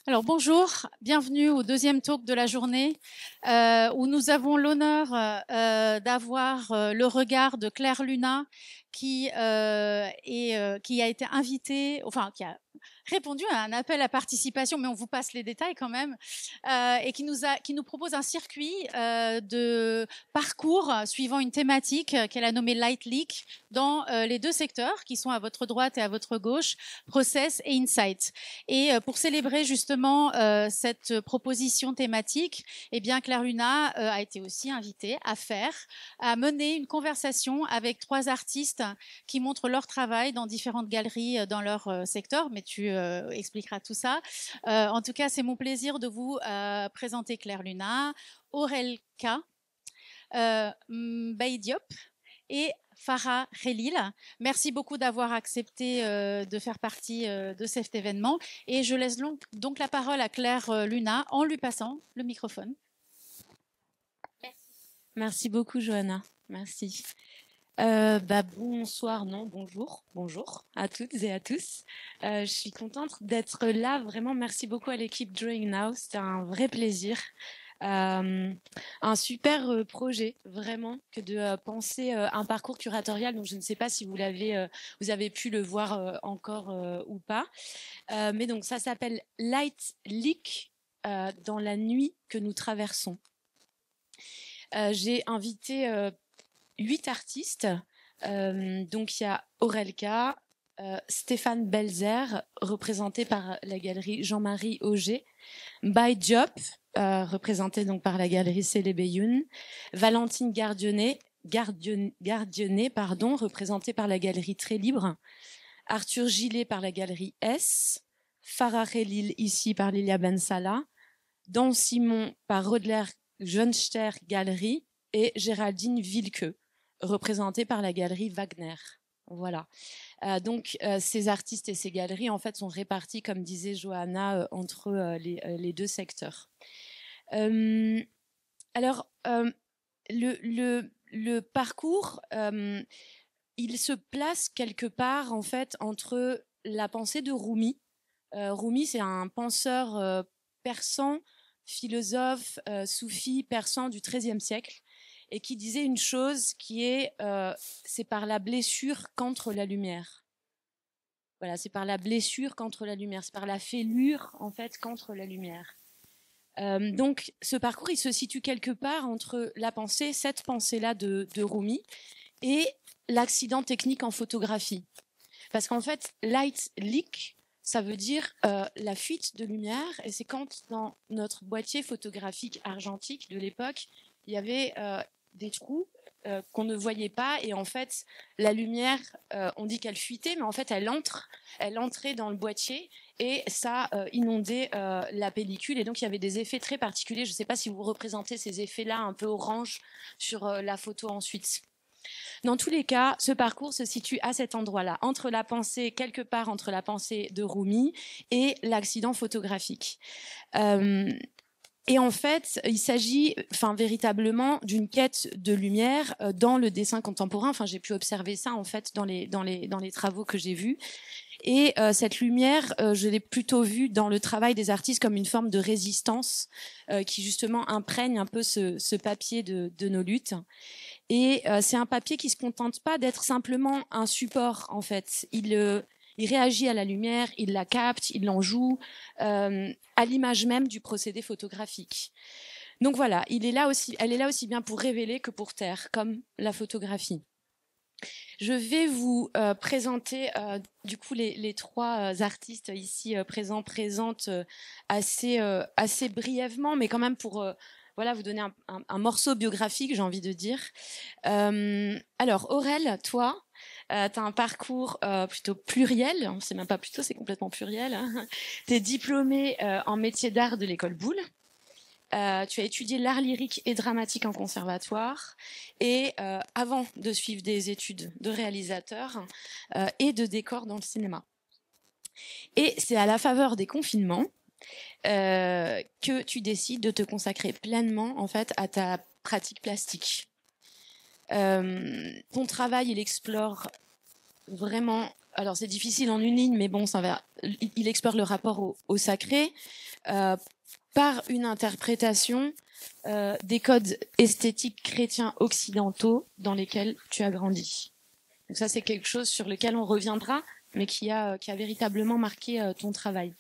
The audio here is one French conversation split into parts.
Alors bonjour, bienvenue au deuxième talk de la journée où nous avons l'honneur d'avoir le regard de Claire Luna qui a été invitée, enfin qui a répondu à un appel à participation, mais on vous passe les détails quand même, et qui nous propose un circuit de parcours suivant une thématique qu'elle a nommée Light Leak dans les deux secteurs qui sont à votre droite et à votre gauche, Process et Insight. Et pour célébrer justement cette proposition thématique, eh bien Claire Luna a été aussi invitée à mener une conversation avec 3 artistes qui montrent leur travail dans différentes galeries dans leur secteur, mais tu expliqueras tout ça. En tout cas, c'est mon plaisir de vous présenter Claire Luna, Aurel K, Mbaye Diop et Farah Khelil. Merci beaucoup d'avoir accepté de faire partie de cet événement. Et je laisse donc la parole à Claire Luna en lui passant le microphone. Merci beaucoup, Johanna. Merci. Bonsoir, non, bonjour à toutes et à tous. Je suis contente d'être là. Vraiment, merci beaucoup à l'équipe Drawing Now. C'était un vrai plaisir. Un super projet, vraiment, que de penser un parcours curatorial. Donc, je ne sais pas si vous avez pu le voir encore ou pas. Mais donc, ça s'appelle Light Leak dans la nuit que nous traversons. J'ai invité 8 artistes. Donc, il y a Aurelka, Stéphane Belzer, représenté par la galerie Jean-Marie Auger, Mbaye Diop, représenté donc par la galerie Célébéyoun, Valentine Gardionnet, représentée par la galerie Très Libre, Arthur Gillet par la galerie S, Farah Khelil ici par Lilia Bensala, Dan Simon par Rodler Jonster Galerie et Géraldine Vilqueux, représentée par la galerie Wagner. Voilà. Donc, ces artistes et ces galeries, en fait, sont répartis, comme disait Johanna, entre les deux secteurs. Alors, le parcours, il se place quelque part, en fait, entre la pensée de Rumi. Rumi, c'est un penseur persan, philosophe, soufi persan du XIIIe siècle, et qui disait une chose qui est c'est par la blessure qu'entre la lumière. Voilà, c'est par la blessure qu'entre la lumière, c'est par la fêlure en fait qu'entre la lumière. Donc ce parcours, il se situe quelque part entre la pensée, cette pensée-là de Rumi, et l'accident technique en photographie. Parce qu'en fait, light leak, ça veut dire la fuite de lumière, et c'est quand dans notre boîtier photographique argentique de l'époque, il y avait des trous qu'on ne voyait pas, et en fait la lumière, on dit qu'elle fuitait, mais en fait elle entrait dans le boîtier et ça inondait la pellicule, et donc il y avait des effets très particuliers. Je ne sais pas si vous représentez ces effets-là un peu orange sur la photo ensuite. Dans tous les cas, ce parcours se situe à cet endroit-là, quelque part entre la pensée de Rumi et l'accident photographique. Et en fait, il s'agit, véritablement d'une quête de lumière dans le dessin contemporain. Enfin, j'ai pu observer ça en fait dans les travaux que j'ai vus. Et cette lumière, je l'ai plutôt vue dans le travail des artistes comme une forme de résistance qui justement imprègne un peu ce papier de nos luttes. Et c'est un papier qui se contente pas d'être simplement un support en fait. Il réagit à la lumière, il la capte, il l'en joue, à l'image même du procédé photographique. Donc voilà, elle est là aussi bien pour révéler que pour taire, comme la photographie. Je vais vous présenter du coup les 3 artistes ici présentes assez brièvement, mais quand même pour vous donner un morceau biographique, j'ai envie de dire. Alors Aurel, toi, tu as un parcours plutôt pluriel, c'est même pas plutôt, c'est complètement pluriel. Hein. Tu es diplômée en métier d'art de l'école Boulle. Tu as étudié l'art lyrique et dramatique en conservatoire, et avant de suivre des études de réalisateur et de décor dans le cinéma. Et c'est à la faveur des confinements que tu décides de te consacrer pleinement en fait à ta pratique plastique. Ton travail, il explore vraiment, alors c'est difficile en une ligne, mais bon, il explore le rapport au sacré, par une interprétation des codes esthétiques chrétiens occidentaux dans lesquels tu as grandi. Donc ça, c'est quelque chose sur lequel on reviendra, mais qui a véritablement marqué ton travail.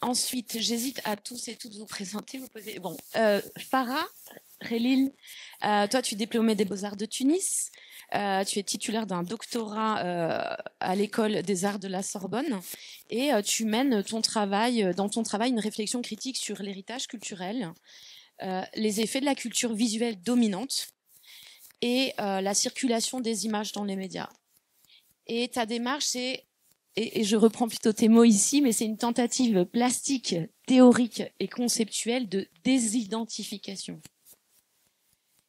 Ensuite, j'hésite à tous et toutes vous présenter, vous poser. Bon, Farah Relil, toi, tu es diplômée des Beaux-Arts de Tunis. Tu es titulaire d'un doctorat à l'école des arts de la Sorbonne et tu mènes dans ton travail une réflexion critique sur l'héritage culturel, les effets de la culture visuelle dominante et la circulation des images dans les médias. Et ta démarche, c'est, et je reprends plutôt tes mots ici, mais c'est une tentative plastique, théorique et conceptuelle de désidentification.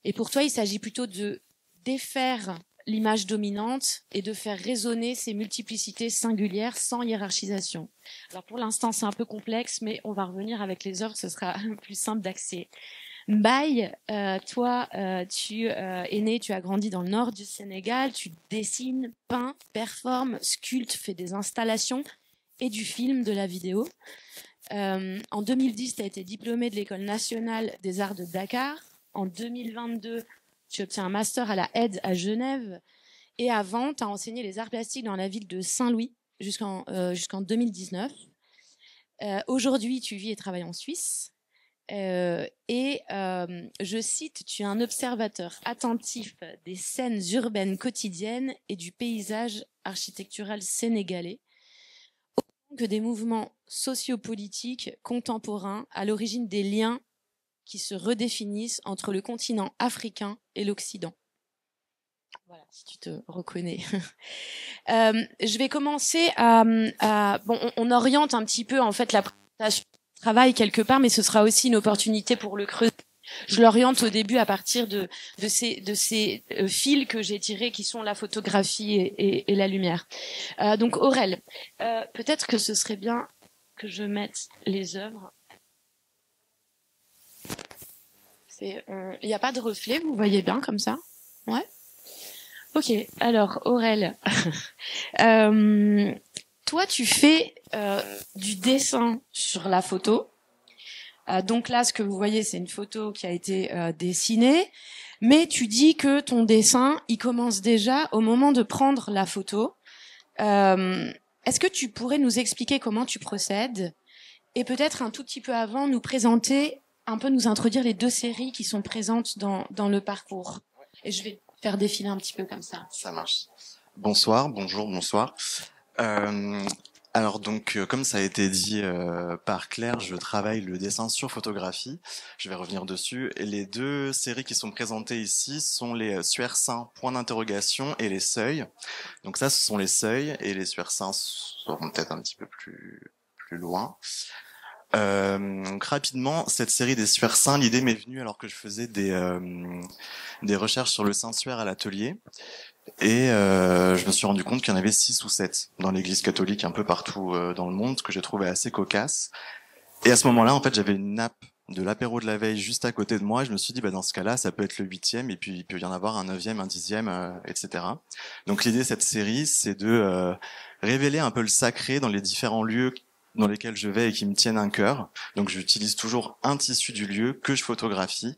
Et pour toi, il s'agit plutôt de défaire l'image dominante et de faire résonner ces multiplicités singulières sans hiérarchisation. Alors pour l'instant, c'est un peu complexe, mais on va revenir avec les œuvres, ce sera plus simple d'accès. Mbaye, toi, tu es né, tu as grandi dans le nord du Sénégal, tu dessines, peins, performes, sculptes, fais des installations et du film, de la vidéo. En 2010, tu as été diplômé de l'École nationale des arts de Dakar. En 2022, tu obtiens un master à la EDE à Genève. Et avant, tu as enseigné les arts plastiques dans la ville de Saint-Louis jusqu'en 2019. Aujourd'hui, tu vis et travailles en Suisse. Je cite, tu es un observateur attentif des scènes urbaines quotidiennes et du paysage architectural sénégalais, autant que des mouvements sociopolitiques contemporains à l'origine des liens qui se redéfinissent entre le continent africain et l'Occident. Voilà, si tu te reconnais. Je vais commencer bon, on oriente un petit peu en fait la présentation du travail quelque part, mais ce sera aussi une opportunité pour le creuser. Je l'oriente au début à partir de ces fils que j'ai tirés, qui sont la photographie et la lumière. Donc Aurel, peut-être que ce serait bien que je mette les œuvres. Il n'y a pas de reflet, vous voyez bien comme ça? Ouais. Ok, alors Aurel, toi tu fais du dessin sur la photo. Donc là, ce que vous voyez, c'est une photo qui a été dessinée, mais tu dis que ton dessin, il commence déjà au moment de prendre la photo. Est-ce que tu pourrais nous expliquer comment tu procèdes et peut-être un tout petit peu avant nous présenter, un peu nous introduire les deux séries qui sont présentes dans le parcours. Et je vais faire défiler un petit peu comme ça. Ça marche. Bonsoir, bonjour, bonsoir. Alors donc, comme ça a été dit par Claire, je travaille le dessin sur photographie. Je vais revenir dessus. Et les deux séries qui sont présentées ici sont les Suersains, point d'interrogation, et les Seuils. Donc ça, ce sont les Seuils, et les Suersains seront peut-être un petit peu plus loin. Donc rapidement, cette série des Suersains, l'idée m'est venue alors que je faisais des recherches sur le Saint-Suaire à l'atelier. Et je me suis rendu compte qu'il y en avait 6 ou 7 dans l'église catholique un peu partout dans le monde, ce que j'ai trouvé assez cocasse. Et à ce moment-là, en fait, j'avais une nappe de l'apéro de la veille juste à côté de moi. Et je me suis dit, bah, dans ce cas-là, ça peut être le 8e, et puis il peut y en avoir un 9e, un 10e, etc. Donc l'idée de cette série, c'est de révéler un peu le sacré dans les différents lieux dans lesquels je vais et qui me tiennent un cœur. Donc j'utilise toujours un tissu du lieu que je photographie.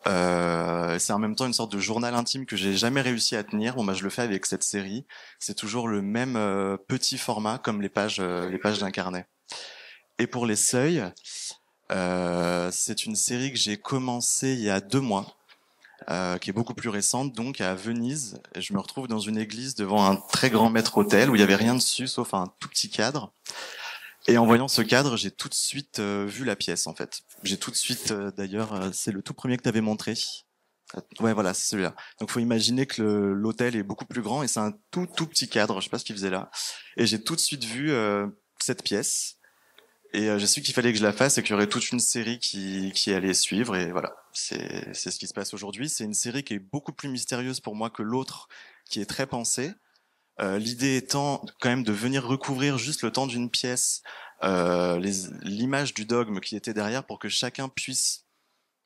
C'est en même temps une sorte de journal intime que j'ai jamais réussi à tenir. Bon, bah, je le fais avec cette série. C'est toujours le même petit format comme les pages d'un carnet. Et pour les Seuils, c'est une série que j'ai commencé il y a 2 mois, qui est beaucoup plus récente, donc à Venise. Et je me retrouve dans une église devant un très grand maître-autel où il y avait rien dessus sauf un tout petit cadre. Et en voyant ce cadre, j'ai tout de suite vu la pièce, en fait. J'ai tout de suite, d'ailleurs, c'est le tout premier que tu avais montré. Ouais, voilà, c'est celui-là. Donc, faut imaginer que l'hôtel est beaucoup plus grand et c'est un tout petit cadre. Je sais pas ce qu'il faisait là. Et j'ai tout de suite vu cette pièce. Et j'ai su qu'il fallait que je la fasse et qu'il y aurait toute une série qui allait suivre. Et voilà, c'est ce qui se passe aujourd'hui. C'est une série qui est beaucoup plus mystérieuse pour moi que l'autre, qui est très pensée. L'idée étant quand même de venir recouvrir juste le temps d'une pièce l'image du dogme qui était derrière pour que chacun puisse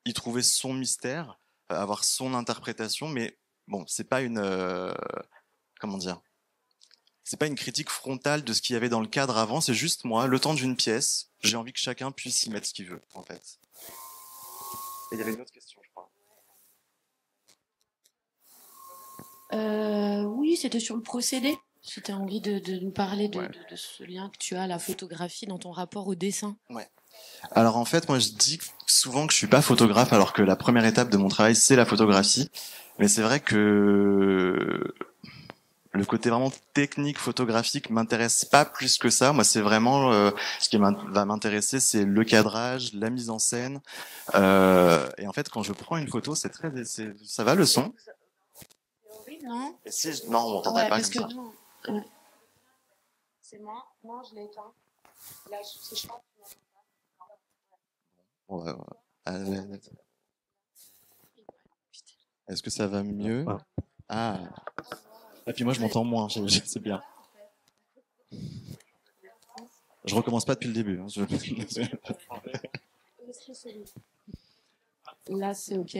y trouver son mystère, avoir son interprétation. Mais bon, c'est pas une comment dire, c'est pas une critique frontale de ce qu'il y avait dans le cadre avant, c'est juste moi, le temps d'une pièce, j'ai envie que chacun puisse y mettre ce qu'il veut, en fait. Et il y avait une autre question, je crois. Oui, c'était sur le procédé. Si tu as envie de nous parler Ouais. de ce lien que tu as à la photographie dans ton rapport au dessin. Ouais. Alors en fait, moi je dis souvent que je suis pas photographe, alors que la première étape de mon travail c'est la photographie. Mais c'est vrai que le côté vraiment technique photographique m'intéresse pas plus que ça. Moi, c'est vraiment ce qui va m'intéresser, c'est le cadrage, la mise en scène. Et en fait, quand je prends une photo, ça va le son. Oui, non. Et si non, on m'entendrait pas parce comme que ça. ouais. C'est moi. Non, je l'ai éteint. Là, si je pense. Ouais, ouais. Est-ce que ça va mieux? Ah. Et puis moi, je m'entends moins. C'est bien. Je recommence pas depuis le début. Hein. Là, c'est OK.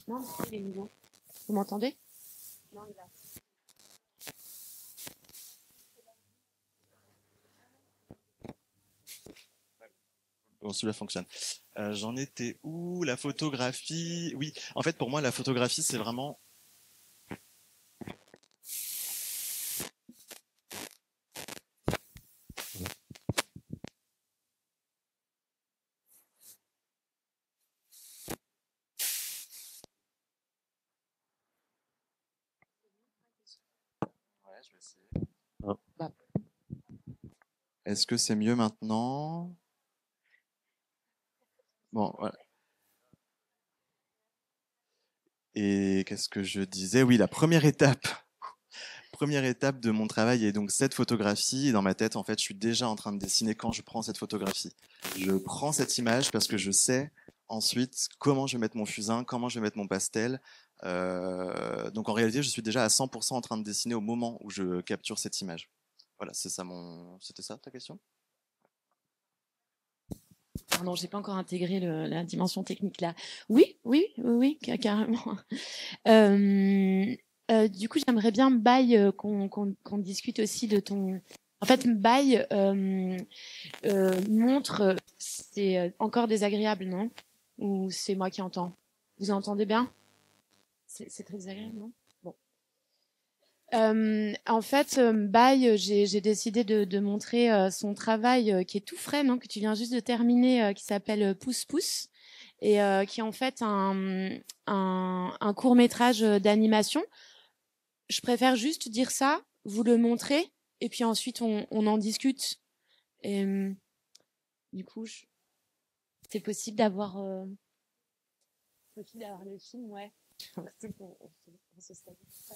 Non, il est nouveau. Vous m'entendez? Non, il a. Bon, celui-là fonctionne. J'en étais où? La photographie. Oui, en fait, pour moi, la photographie, c'est vraiment. Ouais, je vais essayer. Bah. Est-ce que c'est mieux maintenant? Bon, voilà. Et qu'est-ce que je disais? Oui, la première étape. Première étape de mon travail est donc cette photographie. Et dans ma tête, en fait, je suis déjà en train de dessiner quand je prends cette photographie. Je prends cette image parce que je sais ensuite comment je vais mettre mon fusain, comment je vais mettre mon pastel. Donc en réalité, je suis déjà à 100% en train de dessiner au moment où je capture cette image. Voilà, c'était ça ta question? Pardon, j'ai pas encore intégré la dimension technique là. Oui, carrément. Du coup, j'aimerais bien, Baye, qu'on discute aussi de ton. En fait, Baye montre, c'est encore désagréable, non? Ou c'est moi qui entends? Vous entendez bien? C'est très désagréable, non? Bon. En fait, Baye, j'ai décidé de montrer son travail qui est tout frais, non, que tu viens juste de terminer, qui s'appelle Pouce Pouce, et qui est en fait un court métrage d'animation. Je préfère juste dire ça, vous le montrer, et puis ensuite on en discute. Et, du coup, c'est possible d'avoir le film, ouais. On se stabilise.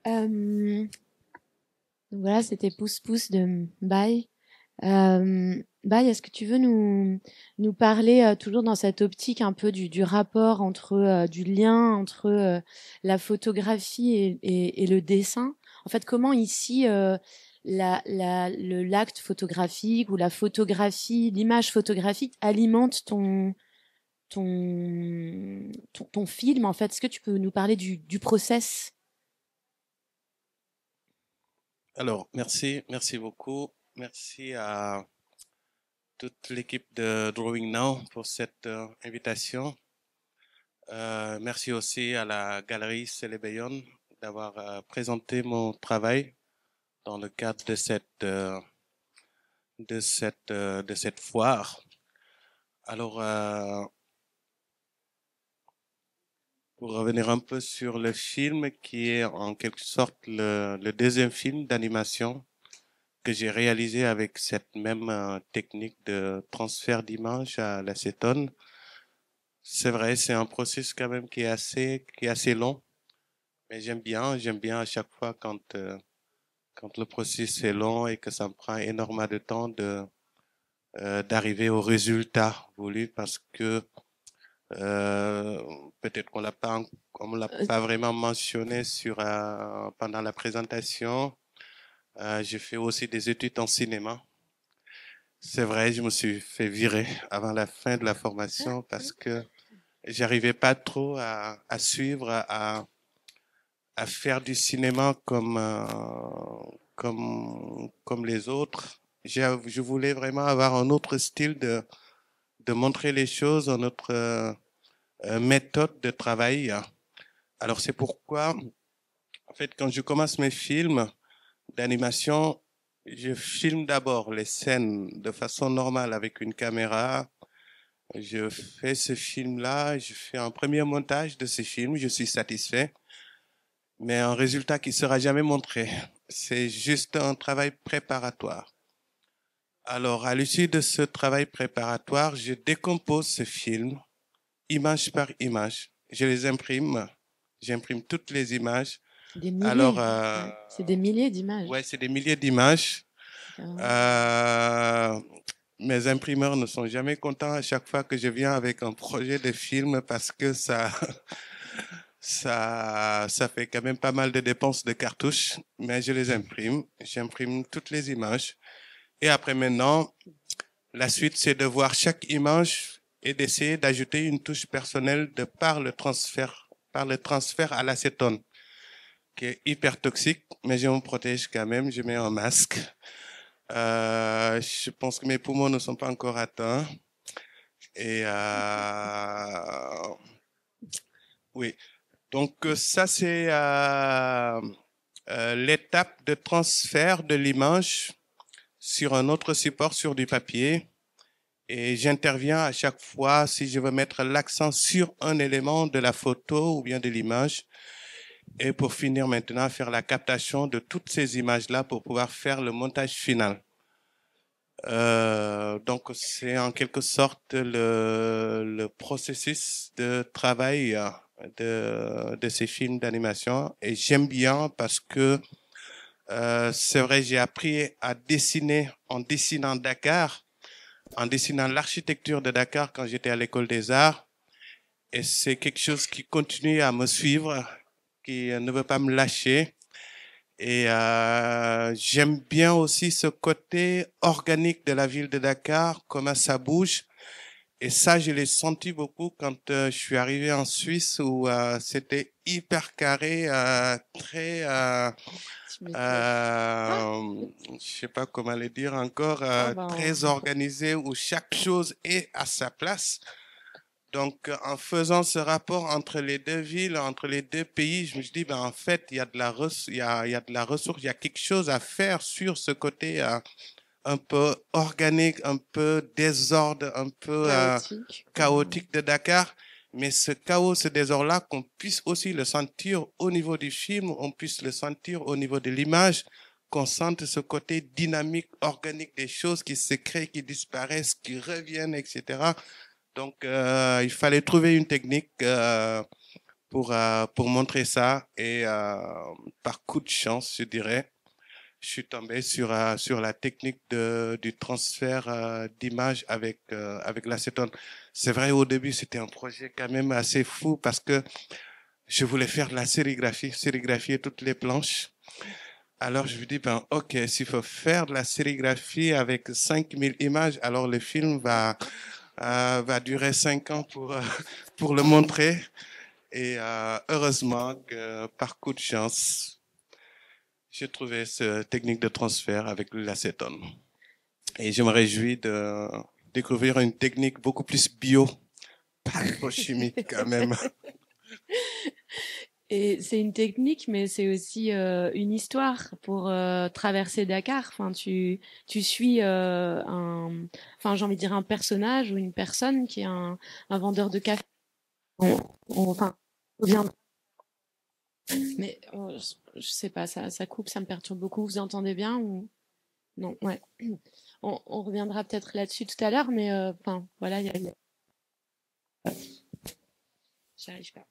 Donc voilà, c'était Pouce Pouce de Bye. Bye, est-ce que tu veux nous parler, toujours dans cette optique un peu du rapport entre, du lien entre la photographie et le dessin? En fait, comment ici, l'acte photographique ou la photographie, l'image photographique alimente ton film, en fait? Est-ce que tu peux nous parler du process? Alors, merci beaucoup. Merci à toute l'équipe de Drawing Now pour cette invitation. Merci aussi à la galerie Célébéon d'avoir présenté mon travail dans le cadre de cette foire. Alors, pour revenir un peu sur le film, qui est en quelque sorte le deuxième film d'animation que j'ai réalisé avec cette même technique de transfert d'image à l'acétone. C'est vrai, c'est un processus quand même qui est assez long, mais j'aime bien à chaque fois quand le processus est long et que ça me prend énormément de temps d'arriver au résultat voulu, parce que peut-être on l'a pas vraiment mentionné pendant la présentation. J'ai fait aussi des études en cinéma. C'est vrai, je me suis fait virer avant la fin de la formation parce que j'arrivais pas trop à suivre, à faire du cinéma comme les autres. Je voulais vraiment avoir un autre style de montrer les choses, une autre méthode de travail. Alors c'est pourquoi, en fait, quand je commence mes films d'animation, je filme d'abord les scènes de façon normale avec une caméra. Je fais ce film-là, je fais un premier montage de ce film, je suis satisfait, mais un résultat qui sera jamais montré. C'est juste un travail préparatoire. Alors, à l'issue de ce travail préparatoire, je décompose ce film, image par image. Je les imprime, j'imprime toutes les images. Des milliers. Alors, c'est des milliers d'images. Ouais, c'est des milliers d'images. Mes imprimeurs ne sont jamais contents à chaque fois que je viens avec un projet de film, parce que ça fait quand même pas mal de dépenses de cartouches, mais je les imprime. J'imprime toutes les images. Et après maintenant, la suite, c'est de voir chaque image et d'essayer d'ajouter une touche personnelle par le transfert à l'acétone, qui est hyper toxique, mais je me protège quand même, je mets un masque. Je pense que mes poumons ne sont pas encore atteints. Et oui, donc ça c'est l'étape de transfert de l'image sur un autre support, sur du papier. Et j'interviens à chaque fois si je veux mettre l'accent sur un élément de la photo ou bien de l'image. Et pour finir maintenant, faire la captation de toutes ces images-là pour pouvoir faire le montage final. Donc c'est en quelque sorte le processus de travail de ces films d'animation, et j'aime bien parce que c'est vrai, j'ai appris à dessiner en dessinant Dakar, en dessinant l'architecture de Dakar quand j'étais à l'école des arts, et c'est quelque chose qui continue à me suivre, qui ne veut pas me lâcher. Et j'aime bien aussi ce côté organique de la ville de Dakar, comment ça bouge. Et ça, je l'ai senti beaucoup quand je suis arrivé en Suisse, où c'était hyper carré, très, je sais pas comment le dire encore, très organisé, où chaque chose est à sa place. Donc, en faisant ce rapport entre les deux villes, entre les deux pays, je me suis dit, ben, en fait, il y a de la ressource, il y a de la ressource, il y a quelque chose à faire sur ce côté un peu organique, un peu désordre, un peu chaotique de Dakar. Mais ce chaos, ce désordre-là, qu'on puisse aussi le sentir au niveau du film, on puisse le sentir au niveau de l'image, qu'on sente ce côté dynamique, organique des choses qui se créent, qui disparaissent, qui reviennent, etc. Donc, il fallait trouver une technique pour montrer ça. Et par coup de chance, je dirais, je suis tombé sur la technique du transfert d'image avec l'acétone. C'est vrai, au début, c'était un projet quand même assez fou parce que je voulais faire de la sérigraphier toutes les planches. Alors, je me dis, ben, OK, s'il faut faire de la sérigraphie avec 5000 images, alors le film va durer 5 ans pour le montrer. Et heureusement que par coup de chance, j'ai trouvé cette technique de transfert avec l'acétone. Et je me réjouis de découvrir une technique beaucoup plus bio, pas trop chimique quand même. Et c'est une technique, mais c'est aussi une histoire pour traverser Dakar. Enfin, tu suis enfin, j'ai envie de dire un personnage ou une personne qui est un vendeur de café. Enfin, bien. Mais je sais pas, ça coupe, ça me perturbe beaucoup. Vous entendez bien ou non? Ouais. On reviendra peut-être là-dessus tout à l'heure, mais enfin, voilà, j'arrive pas.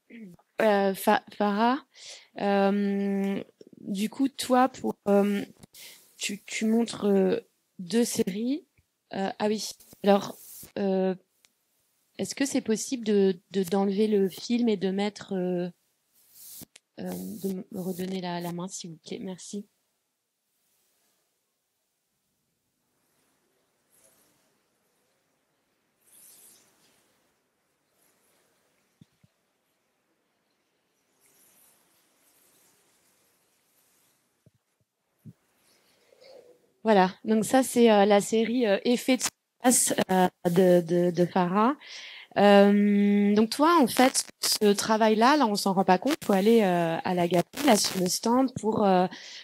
Farah, du coup, toi, tu montres 2 séries. Ah oui. Alors, est-ce que c'est possible d'enlever le film et de mettre, de me redonner la main, s'il vous plaît. Merci. Voilà, donc ça c'est la série Effet de surface de Farah. Donc toi, en fait, ce travail-là, là, on s'en rend pas compte. Il faut aller à la galerie, là, sur le stand, pour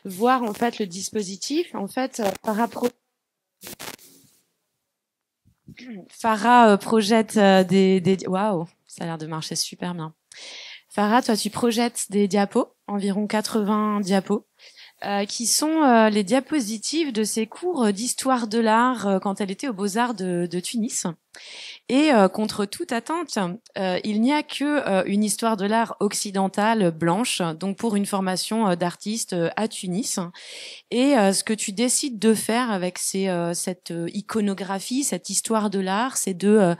voir en fait le dispositif. En fait, Farah projette des. Waouh, ça a l'air de marcher super bien. Farah, toi, tu projettes des diapos, environ 80 diapos. Qui sont les diapositives de ses cours d'histoire de l'art quand elle était aux Beaux-Arts de Tunis. Et contre toute attente, il n'y a que une histoire de l'art occidentale blanche, donc pour une formation d'artiste à Tunis. Et ce que tu décides de faire avec cette iconographie, cette histoire de l'art, c'est de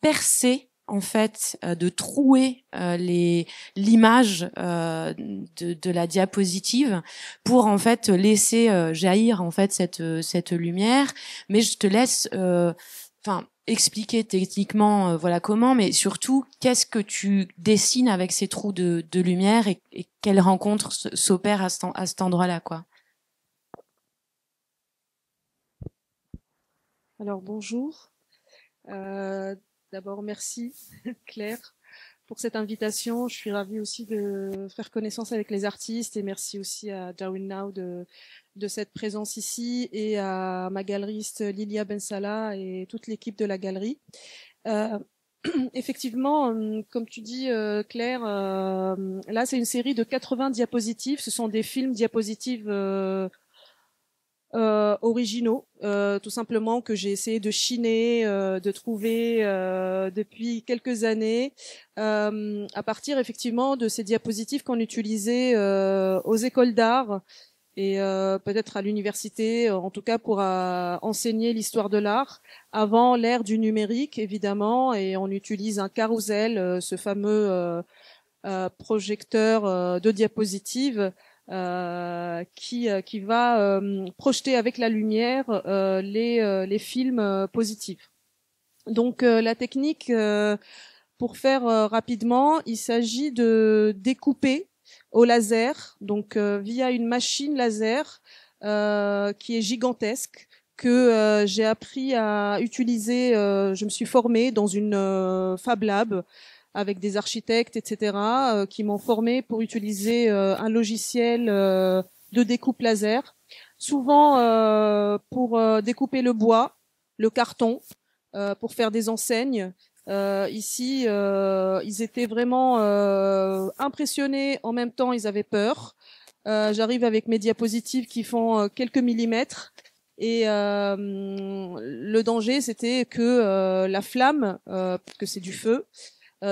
percer en fait, de trouer l'image de la diapositive pour en fait laisser jaillir en fait cette lumière. Mais je te laisse, enfin, expliquer techniquement, voilà comment, mais surtout qu'est-ce que tu dessines avec ces trous de lumière et quelle rencontre s'opère à cet endroit-là, quoi. Alors bonjour. D'abord, merci Claire pour cette invitation. Je suis ravie aussi de faire connaissance avec les artistes et merci aussi à Darwin Now de cette présence ici et à ma galeriste Lilia Bensala et toute l'équipe de la galerie. Effectivement, comme tu dis Claire, là c'est une série de 80 diapositives. Ce sont des films diapositives originaux, tout simplement que j'ai essayé de chiner, de trouver depuis quelques années, à partir effectivement de ces diapositives qu'on utilisait aux écoles d'art et peut-être à l'université, en tout cas pour enseigner l'histoire de l'art, avant l'ère du numérique évidemment, et on utilise un carrousel, ce fameux projecteur de diapositives qui va projeter avec la lumière les films positifs. Donc la technique, pour faire rapidement, il s'agit de découper au laser, donc via une machine laser qui est gigantesque, que j'ai appris à utiliser. Je me suis formée dans une Fab Lab avec des architectes, etc., qui m'ont formé pour utiliser un logiciel de découpe laser, souvent pour découper le bois, le carton, pour faire des enseignes. Ici, ils étaient vraiment impressionnés, en même temps ils avaient peur. J'arrive avec mes diapositives qui font quelques millimètres. Et le danger, c'était que la flamme, que c'est du feu,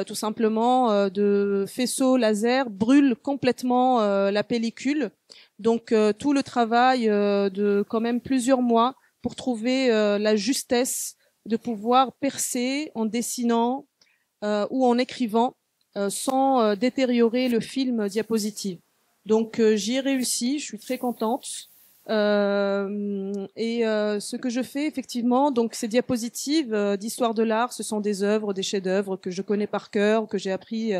tout simplement de faisceaux laser brûlent complètement la pellicule. Donc tout le travail de quand même plusieurs mois pour trouver la justesse de pouvoir percer en dessinant ou en écrivant sans détériorer le film diapositive. Donc j'y ai réussi, je suis très contente. Ce que je fais effectivement, donc ces diapositives d'histoire de l'art, ce sont des œuvres, des chefs-d'œuvre que je connais par cœur, que j'ai appris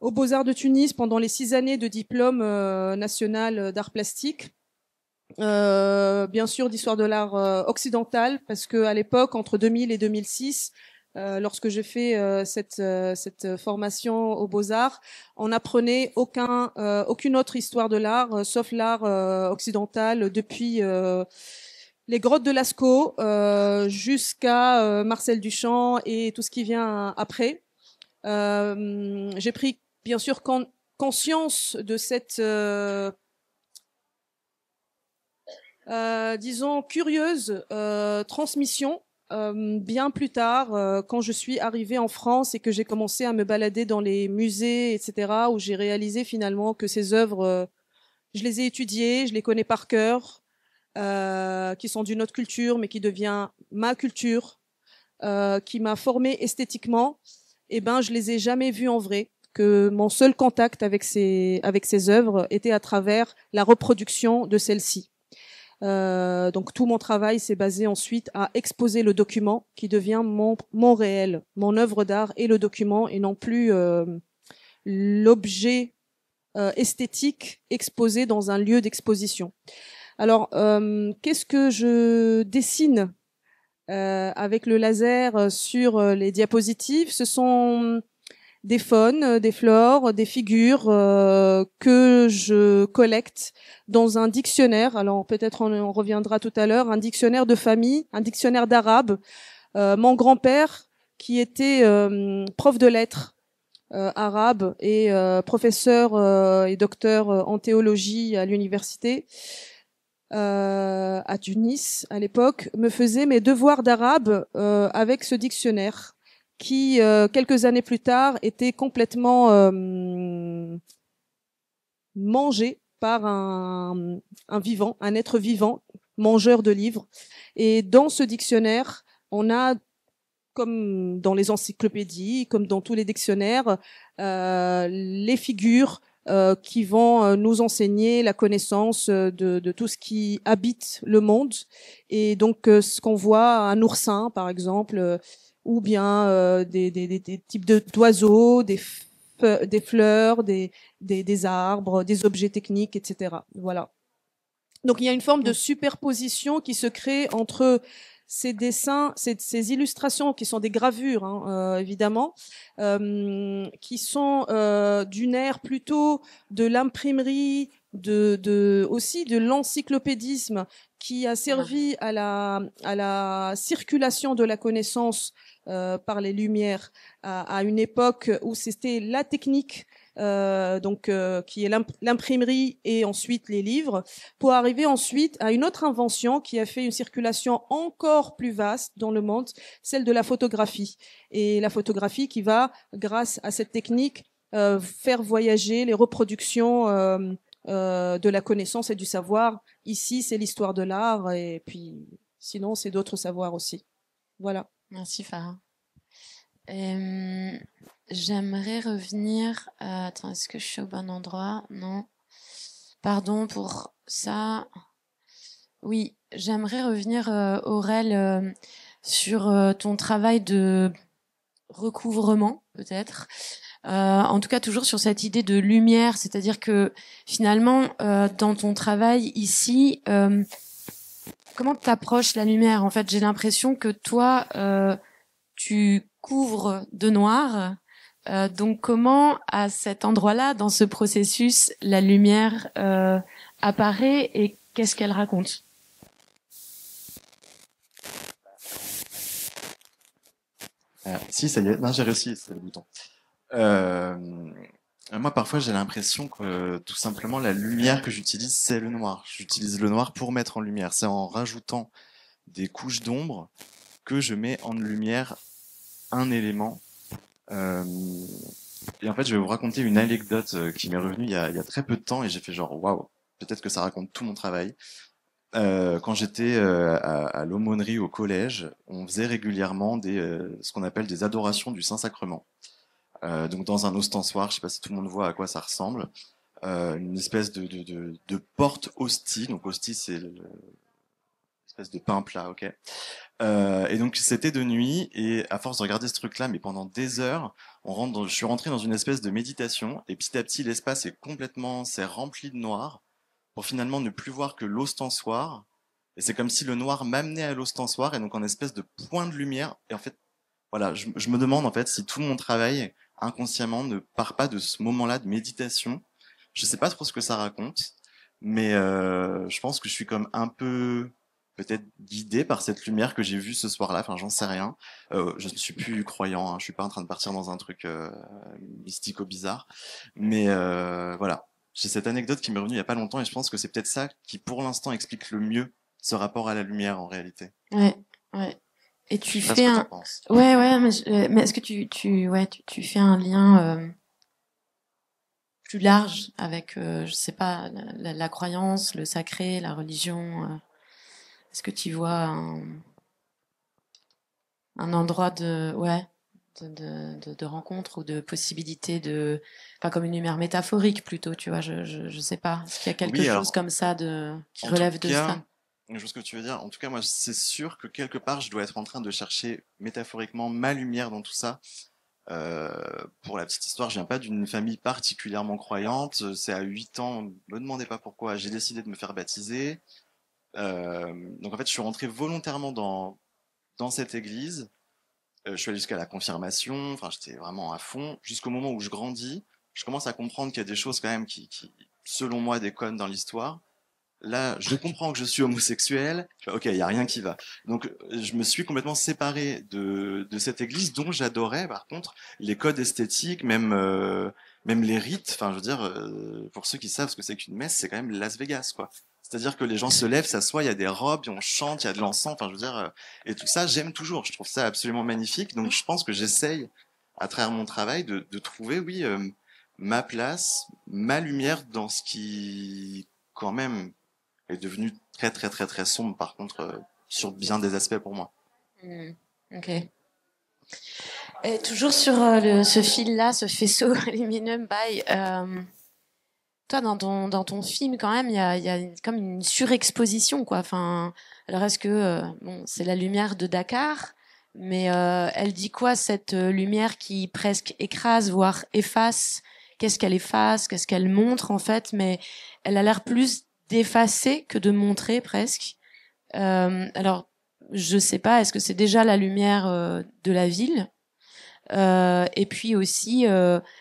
aux Beaux-Arts de Tunis pendant les 6 années de diplôme national d'art plastique. Bien sûr d'histoire de l'art occidental, parce que à l'époque, entre 2000 et 2006, lorsque j'ai fait cette formation aux Beaux-Arts, on n'apprenait aucune autre histoire de l'art, sauf l'art occidental, depuis les grottes de Lascaux jusqu'à Marcel Duchamp et tout ce qui vient après. J'ai pris bien sûr conscience de cette disons curieuse transmission bien plus tard, quand je suis arrivée en France et que j'ai commencé à me balader dans les musées, etc., où j'ai réalisé finalement que ces œuvres, je les ai étudiées, je les connais par cœur, qui sont d'une autre culture, mais qui devient ma culture, qui m'a formée esthétiquement. Eh ben, je les ai jamais vues en vrai. Que mon seul contact avec ces œuvres était à travers la reproduction de celles-ci. Donc tout mon travail s'est basé ensuite à exposer le document qui devient mon réel, mon œuvre d'art et le document, et non plus l'objet esthétique exposé dans un lieu d'exposition. Alors, qu'est-ce que je dessine avec le laser sur les diapositives? Ce sont des faunes, des flores, des figures que je collecte dans un dictionnaire. Alors peut-être on reviendra tout à l'heure, un dictionnaire de famille, un dictionnaire d'arabe. Mon grand-père, qui était prof de lettres arabe et professeur et docteur en théologie à l'université à Tunis à l'époque, me faisait mes devoirs d'arabe avec ce dictionnaire, qui, quelques années plus tard, était complètement mangé par un vivant, un être vivant, mangeur de livres. Et dans ce dictionnaire, on a, comme dans les encyclopédies, comme dans tous les dictionnaires, les figures qui vont nous enseigner la connaissance de tout ce qui habite le monde. Et donc, ce qu'on voit, un oursin, par exemple, ou bien des types d'oiseaux, des fleurs, des arbres, des objets techniques, etc. Voilà. Donc il y a une forme de superposition qui se crée entre ces dessins, ces illustrations qui sont des gravures, hein, évidemment, qui sont d'une ère plutôt de l'imprimerie, aussi de l'encyclopédisme, qui a servi à la circulation de la connaissance par les Lumières à une époque où c'était la technique, qui est l'imprimerie et ensuite les livres, pour arriver ensuite à une autre invention qui a fait une circulation encore plus vaste dans le monde, celle de la photographie. Et la photographie qui va, grâce à cette technique, faire voyager les reproductions de la connaissance et du savoir. Ici, c'est l'histoire de l'art, et puis sinon, c'est d'autres savoirs aussi. Voilà. Merci Farah. J'aimerais revenir. Attends, est-ce que je suis au bon endroit? Non. Pardon pour ça. Oui, j'aimerais revenir, Aurel, sur ton travail de recouvrement, peut-être. En tout cas, toujours sur cette idée de lumière, c'est-à-dire que finalement, dans ton travail ici, comment t'approches la lumière? En fait, j'ai l'impression que toi, tu couvres de noir. Donc, comment, à cet endroit-là, dans ce processus, la lumière apparaît et qu'est-ce qu'elle raconte? Si, ça y est, non, j'ai réussi, c'est le bouton. Moi, parfois, j'ai l'impression que tout simplement, la lumière que j'utilise, c'est le noir. J'utilise le noir pour mettre en lumière. C'est en rajoutant des couches d'ombre que je mets en lumière un élément Euh, et en fait, je vais vous raconter une anecdote qui m'est revenue il y a très peu de temps et j'ai fait genre waouh, peut-être que ça raconte tout mon travail. Quand j'étais à l'aumônerie au collège, on faisait régulièrement ce qu'on appelle des adorations du Saint-Sacrement. Donc dans un ostensoir, je sais pas si tout le monde voit à quoi ça ressemble, une espèce de porte hostie. Donc hostie, c'est l'espèce de pain plat, ok. Et donc c'était de nuit et à force de regarder ce truc-là, mais pendant des heures, je suis rentré dans une espèce de méditation et petit à petit l'espace s'est rempli de noir pour finalement ne plus voir que l'ostensoir. Et c'est comme si le noir m'amenait à l'ostensoir et donc en espèce de point de lumière. Et en fait, voilà, je me demande en fait si tout mon travail inconsciemment ne part pas de ce moment-là de méditation. Je sais pas trop ce que ça raconte, mais je pense que je suis comme un peu peut-être guidé par cette lumière que j'ai vue ce soir-là. Enfin, j'en sais rien. Je ne suis plus croyant. Hein, je suis pas en train de partir dans un truc mystico-bizarre, mais voilà. J'ai cette anecdote qui m'est revenue il y a pas longtemps et je pense que c'est peut-être ça qui, pour l'instant, explique le mieux ce rapport à la lumière en réalité. Ouais, ouais. Et tu Je sais pas fais ce que un... t'en penses. Ouais, ouais, mais est-ce que tu fais un lien plus large avec, je sais pas, la croyance, le sacré, la religion est-ce que tu vois un endroit de rencontre ou de possibilité enfin comme une lumière métaphorique plutôt, tu vois, je sais pas. Est-ce qu'il y a quelque Oui, chose alors, comme ça qui en tout relève de cas, ça? je vois ce que tu veux dire. En tout cas, moi, c'est sûr que quelque part, je dois être en train de chercher métaphoriquement ma lumière dans tout ça. Euh, pour la petite histoire, je viens pas d'une famille particulièrement croyante. C'est à 8 ans, me demandez pas pourquoi, j'ai décidé de me faire baptiser. Donc en fait, je suis rentré volontairement dans cette église. Je suis allé jusqu'à la confirmation. Enfin, j'étais vraiment à fond. Jusqu'au moment où je grandis, je commence à comprendre qu'il y a des choses quand même qui selon moi, déconnent dans l'histoire. Là, je comprends que je suis homosexuel. Je fais, ok, il y a rien qui va. Donc, je me suis complètement séparé de cette église dont j'adorais, par contre, les codes esthétiques, même les rites. Enfin, je veux dire, pour ceux qui savent ce que c'est qu'une messe, c'est quand même Las Vegas, quoi. C'est-à-dire que les gens se lèvent, s'assoient, il y a des robes, et on chante, il y a de l'encens. Enfin, je veux dire, et tout ça, j'aime toujours. Je trouve ça absolument magnifique. Donc, je pense que j'essaye, à travers mon travail, de trouver, oui, ma place, ma lumière dans ce qui, quand même, est devenu très très très très sombre par contre sur bien des aspects pour moi. Hmm, ok. Et toujours sur ce fil-là, ce faisceau lumineux, bye. Toi, dans ton film, quand même, il y a comme une surexposition, quoi. Enfin, alors est-ce que bon, c'est la lumière de Dakar, mais elle dit quoi cette lumière qui presque écrase, voire efface? Qu'est-ce qu'elle efface? Qu'est-ce qu'elle montre en fait? Mais elle a l'air plus d'effacer que de montrer presque. Alors, je sais pas. Est-ce que c'est déjà la lumière de la ville? Et puis aussi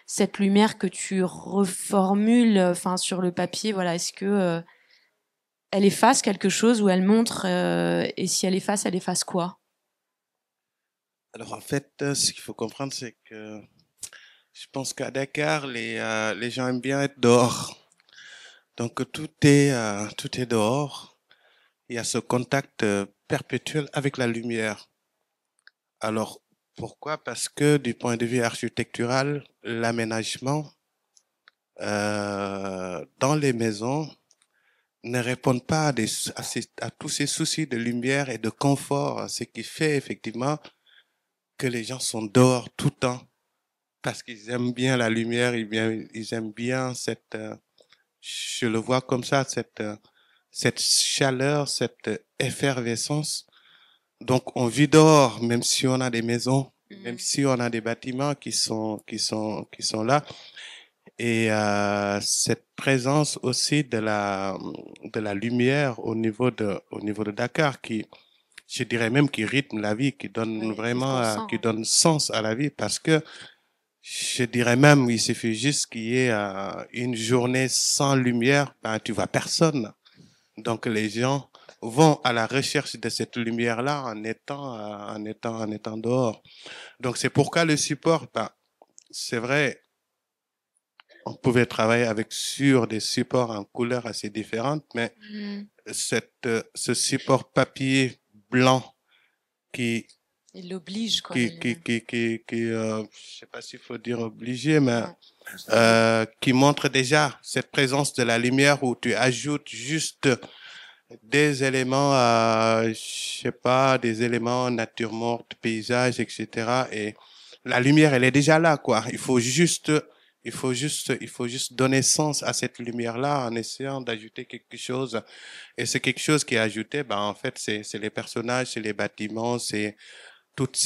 cette lumière que tu reformules, enfin sur le papier, voilà, est-ce que elle efface quelque chose ou elle montre et si elle efface quoi? Alors en fait, ce qu'il faut comprendre, c'est que je pense qu'à Dakar, les gens aiment bien être dehors. Donc tout est dehors. Il y a ce contact perpétuel avec la lumière. Alors pourquoi? Parce que du point de vue architectural, l'aménagement dans les maisons ne répondent pas à tous ces soucis de lumière et de confort, ce qui fait effectivement que les gens sont dehors tout le temps parce qu'ils aiment bien la lumière, ils aiment bien je le vois comme ça, cette chaleur, cette effervescence. Donc on vit dehors, même si on a des maisons, même si on a des bâtiments qui sont là. Et cette présence aussi de la lumière au niveau de Dakar, je dirais même, qui rythme la vie, qui donne Ouais, vraiment, qui 1000%. donne sens à la vie, parce que je dirais même, il suffit juste qu'il y ait une journée sans lumière, ben tu vois personne. Donc les gens vont à la recherche de cette lumière-là en étant dehors. Donc c'est pourquoi le support, ben, c'est vrai, on pouvait travailler sur des supports en couleurs assez différentes, mais ce support papier blanc qui Il l'oblige, quoi. Je sais pas s'il faut dire obligé, mais qui montre déjà cette présence de la lumière où tu ajoutes juste des éléments, je sais pas, des éléments nature morte, paysage, etc. Et la lumière, elle est déjà là, quoi. Il faut juste donner sens à cette lumière-là en essayant d'ajouter quelque chose. Et c'est quelque chose qui est ajouté, ben, en fait, c'est les personnages, c'est les bâtiments, c'est toute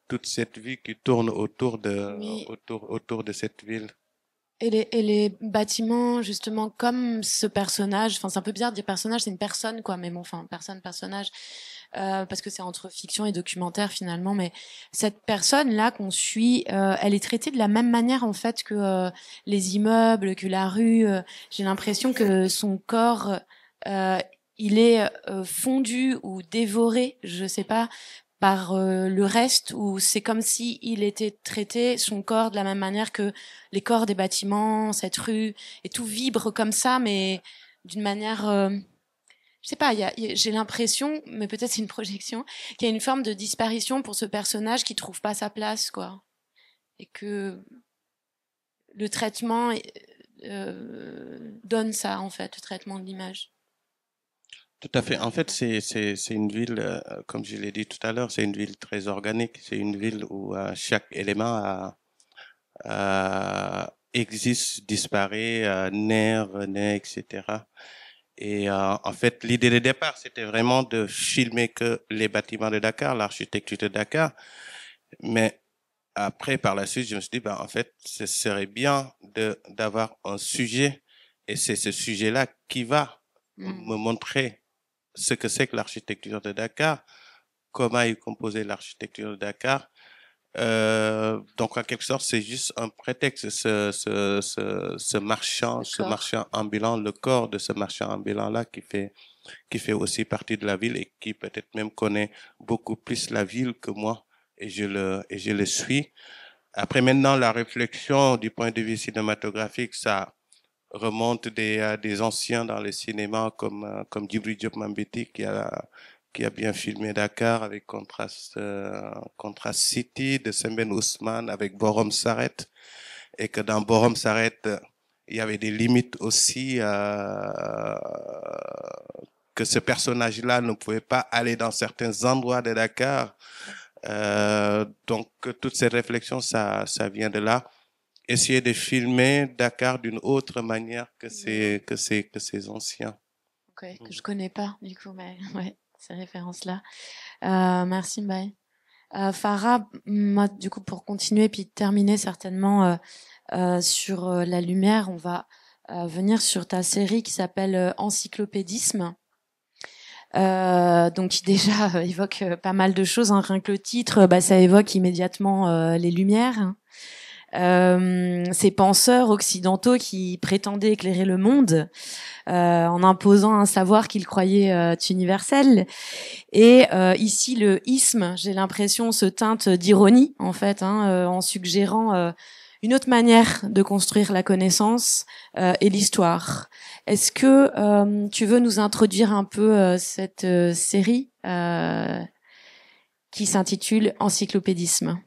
toute cette vie qui tourne Oui. autour de cette ville. Et les bâtiments, justement, comme ce personnage, enfin, c'est un peu bizarre de dire personnage, c'est une personne, quoi, mais bon, enfin, personnage, parce que c'est entre fiction et documentaire, finalement, mais cette personne-là qu'on suit, elle est traitée de la même manière, en fait, que les immeubles, que la rue. J'ai l'impression que son corps, euh, il est fondu ou dévoré, je sais pas, par le reste, ou c'est comme si il était traité, son corps, de la même manière que les corps des bâtiments, cette rue, et tout vibre comme ça, mais d'une manière, je sais pas, j'ai l'impression, mais peut-être c'est une projection, qu'il y a une forme de disparition pour ce personnage qui trouve pas sa place, quoi, et que le traitement donne ça, en fait, le traitement de l'image. Tout à fait. En fait, c'est une ville, comme je l'ai dit tout à l'heure, c'est une ville très organique. C'est une ville où chaque élément existe, disparaît, naît, renaît, etc. Et en fait, l'idée de départ, c'était vraiment de filmer que les bâtiments de Dakar, l'architecture de Dakar. Mais après, par la suite, je me suis dit, ben, en fait, ce serait bien d'avoir un sujet, et c'est ce sujet-là qui va me montrer ce que c'est que l'architecture de Dakar, comment est composée l'architecture de Dakar. Donc, en quelque sorte, c'est juste un prétexte, ce marchand ambulant, le corps de ce marchand ambulant-là qui fait aussi partie de la ville et qui peut-être même connaît beaucoup plus la ville que moi, et je le suis. Après, maintenant, la réflexion du point de vue cinématographique, ça remonte des anciens dans le cinéma comme Djibril Diop Mambéty qui a bien filmé Dakar avec Contrast City de Sembène Ousmane avec Borom Saret, et que dans Borom Saret il y avait des limites aussi, que ce personnage-là ne pouvait pas aller dans certains endroits de Dakar. Donc toute cette réflexion, ça vient de là. Essayer de filmer Dakar d'une autre manière que ces anciens. Ok, que je connais pas, du coup, mais ouais, ces références-là. Merci, Mbaye. Farah, moi, du coup, pour continuer puis terminer certainement sur la lumière, on va venir sur ta série qui s'appelle Encyclopédisme. Donc qui déjà évoque pas mal de choses, hein. Rien que le titre, ça évoque immédiatement les lumières. Ces penseurs occidentaux qui prétendaient éclairer le monde en imposant un savoir qu'ils croyaient universel. Et ici, le isme, j'ai l'impression, se teinte d'ironie, en fait, en suggérant une autre manière de construire la connaissance et l'histoire. Est-ce que tu veux nous introduire un peu cette série qui s'intitule Encyclopédisme?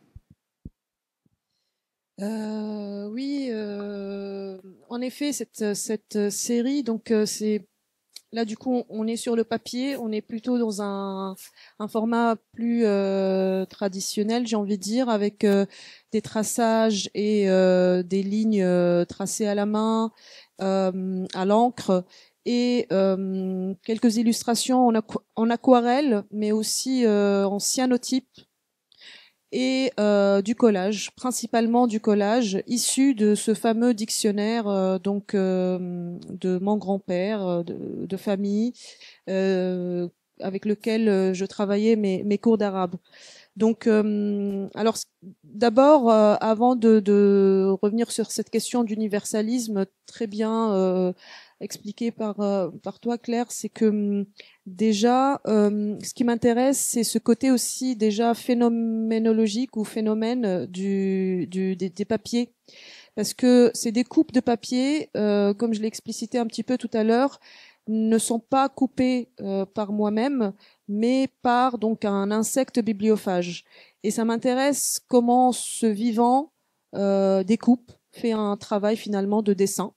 Oui, en effet, cette série, donc c'est là du coup on est sur le papier, on est plutôt dans un format plus traditionnel, j'ai envie de dire, avec des traçages et des lignes tracées à la main, à l'encre, et quelques illustrations en aquarelle, mais aussi en cyanotype, et du collage, principalement du collage issu de ce fameux dictionnaire de mon grand-père de famille, avec lequel je travaillais mes cours d'arabe. Donc, alors d'abord, avant de revenir sur cette question d'universalisme très bien expliqué par toi, Claire, c'est que déjà, ce qui m'intéresse, c'est ce côté aussi déjà phénoménologique ou phénomène des papiers. Parce que ces découpes de papier, comme je l'ai explicité un petit peu tout à l'heure, ne sont pas coupés par moi-même, mais par donc un insecte bibliophage. Et ça m'intéresse comment ce vivant découpe, fait un travail finalement de dessin.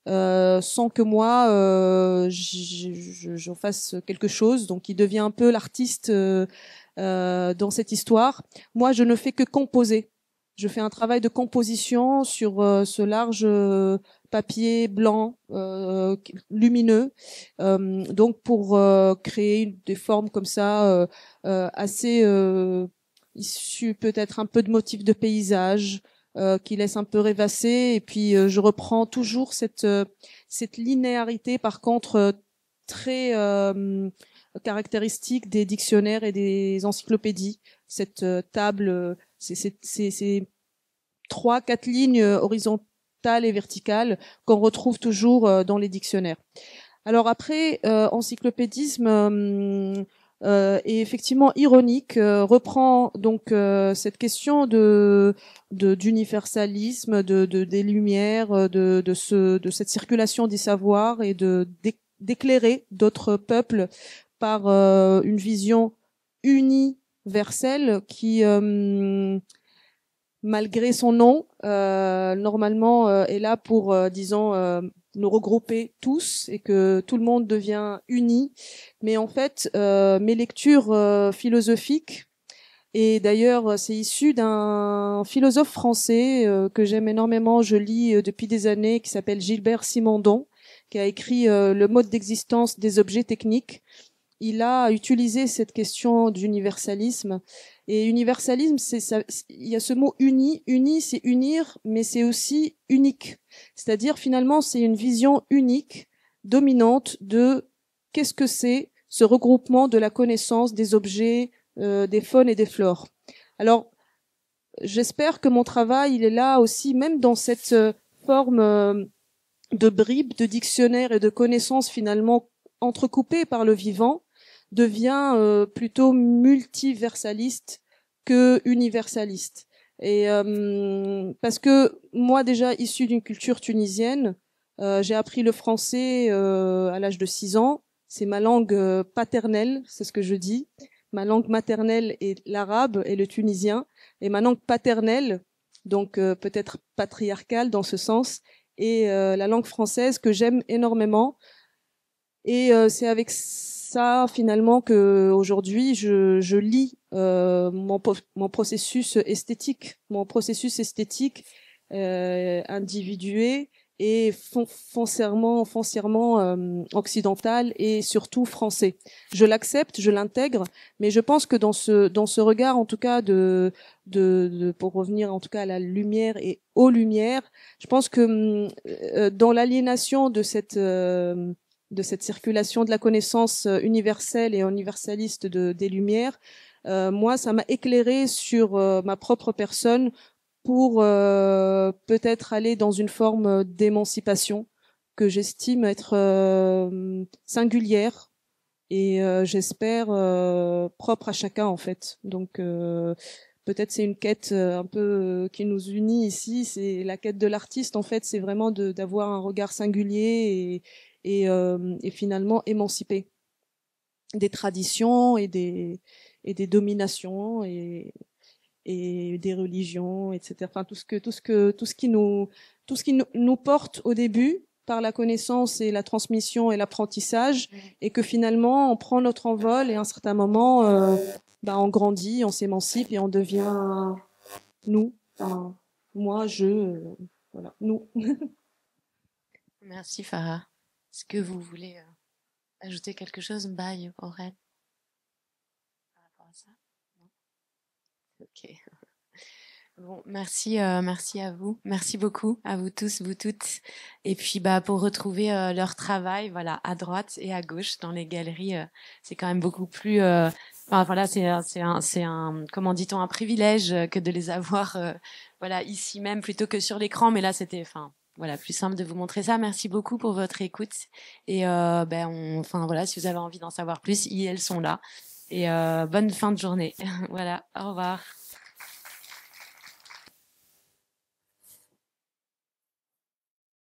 Sans que moi j'en fasse quelque chose, donc il devient un peu l'artiste dans cette histoire. Moi, je ne fais que composer. Je fais un travail de composition sur ce large papier blanc lumineux, donc pour créer des formes comme ça assez issues peut-être un peu de motifs de paysage, qui laisse un peu rêvasser, et puis je reprends toujours cette linéarité par contre très caractéristique des dictionnaires et des encyclopédies, cette table, ces 3-4 lignes horizontales et verticales qu'on retrouve toujours dans les dictionnaires. Alors après, encyclopédisme est effectivement ironique, reprend donc cette question d'universalisme, des lumières, de cette circulation des savoirs et d'éclairer d'autres peuples par une vision universelle qui, malgré son nom, normalement est là pour, disons, nous regrouper tous et que tout le monde devient uni. Mais en fait, mes lectures philosophiques, et d'ailleurs c'est issu d'un philosophe français que j'aime énormément, je lis depuis des années, qui s'appelle Gilbert Simondon, qui a écrit Le mode d'existence des objets techniques. Il a utilisé cette question d'universalisme. Et universalisme, il y a ce mot uni. Uni, c'est unir, mais c'est aussi unique. C'est-à-dire, finalement, c'est une vision unique, dominante de qu'est-ce que c'est ce regroupement de la connaissance des objets, des faunes et des flores. Alors, j'espère que mon travail, il est là aussi, même dans cette forme de bribes, de dictionnaires et de connaissances finalement entrecoupées par le vivant, devient plutôt multiversaliste que universaliste. Et parce que moi, déjà issue d'une culture tunisienne, j'ai appris le français à l'âge de 6 ans. C'est ma langue paternelle, c'est ce que je dis. Ma langue maternelle est l'arabe et le tunisien. Et ma langue paternelle, donc peut-être patriarcale dans ce sens, est la langue française que j'aime énormément. Et c'est avec ça finalement que aujourd'hui je lis mon processus esthétique, individué et foncièrement occidental et surtout français. Je l'accepte, je l'intègre, mais je pense que dans ce regard, en tout cas pour revenir en tout cas à la lumière et aux lumières, je pense que dans l'aliénation de cette circulation de la connaissance universelle et universaliste des Lumières, moi, ça m'a éclairé sur ma propre personne pour peut-être aller dans une forme d'émancipation que j'estime être singulière et j'espère propre à chacun en fait. Donc peut-être c'est une quête un peu qui nous unit ici, c'est la quête de l'artiste en fait, c'est vraiment d'avoir un regard singulier et finalement émancipé des traditions et des dominations et des religions, etc. Enfin tout ce qui nous porte au début par la connaissance et la transmission et l'apprentissage, et que finalement on prend notre envol et à un certain moment on grandit, on s'émancipe et on devient nous, enfin, moi, voilà, nous. Merci Farah. Est-ce que vous voulez ajouter quelque chose, Baye, Aurel, par rapport à ça? Non. Ok. Bon, merci à vous, merci beaucoup à vous tous, vous toutes. Et puis pour retrouver leur travail, voilà, à droite et à gauche dans les galeries, c'est quand même beaucoup plus. Enfin voilà, c'est un comment dit-on, un privilège que de les avoir voilà ici même plutôt que sur l'écran. Mais là, c'était voilà, plus simple de vous montrer ça. Merci beaucoup pour votre écoute. Et enfin voilà, si vous avez envie d'en savoir plus, elles sont là. Et bonne fin de journée. Voilà, au revoir.